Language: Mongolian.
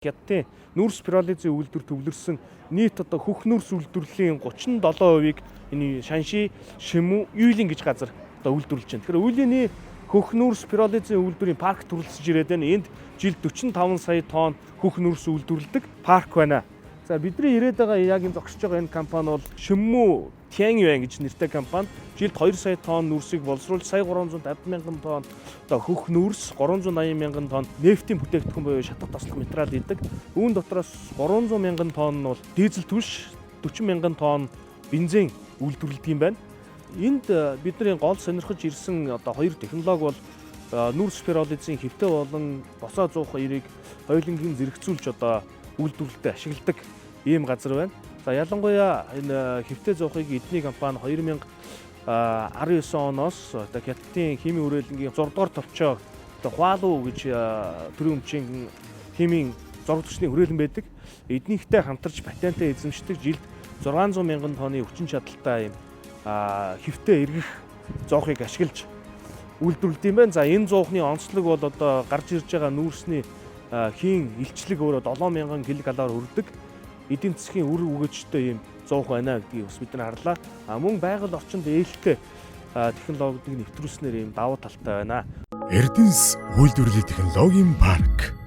Хятадын нүүрс пиролизийн үйлдвэр төвлөрсөн нийт одоо хөх нүүрс үйлдвэрлэлийн 37%-ийг энэ Шанши, Шимүү, Юйлин гэж газар одоо үйлдвэрлэж байна. Тэгэхээр Юйлины хөх нүүрс пиролизийн үйлдвэрийн парк төрөлсөж ирээд байна. Энд жилд 45 сая тонн хөх нүүрс үйлдвэрлэдэг парк байна. За бидний ирээд байгаа яг энэ зогсож байгаа энэ компани бол Шимүү Тяньюань гэж нэртэй компани. Жилд 2 сая тонн нүүрсийг боловсруулж сая 350 мянган тонн одоо хөх нүүрс, 380 мянган тонн нефтийн бүтээгдэхүүн буюу шатах таслах материал идэг. Үүн дотроос 300 мянган тонн нь бол дизель түлш, 40 мянган тонн бензин үйлдвэрлэдэг юм байна. Энд бидний гол сонирхож ирсэн одоо хоёр технологи бол нүүрс пиролизийн хэвтэ болон босоо зуух хоёрыг хоёулангийн зэрэгцүүлж одоо үйлдвэрлэлтэд ашигладаг ийм газар байна. За ялангуяа энэ хэвтэ зуухыг эдний компани 2019 оноос одоо Хятадын химийн хүрээлэнгийн 6 дугаар товчоо одоо Хуалу гэж төрийн өмчийн химийн зураг төсний хүрээлэн байдаг. Эднийхтэй хамтарч патентээ эзэмшдэг жилд 600 мянган тонны хүчин чадалтай ийм хэвтэ эргэх зуухыг ашиглаж үйлдвэрлэдэг юм байна. За энэ зуухны онцлог бол одоо гарч ирж байгаа нүүрсний хийн илчлэг өөрөө 7000 кг өрдөг. Эдийн засгийн үр өгөөжтэй ийм зуух байна гэдгийг бас бид нар харлаа. Мөн байгаль орчинд ээлтэй технологиг нэвтрүүлснээр ийм давуу талтай байна. Эрдэнэс үйлдвэрлэлийн технологийн парк.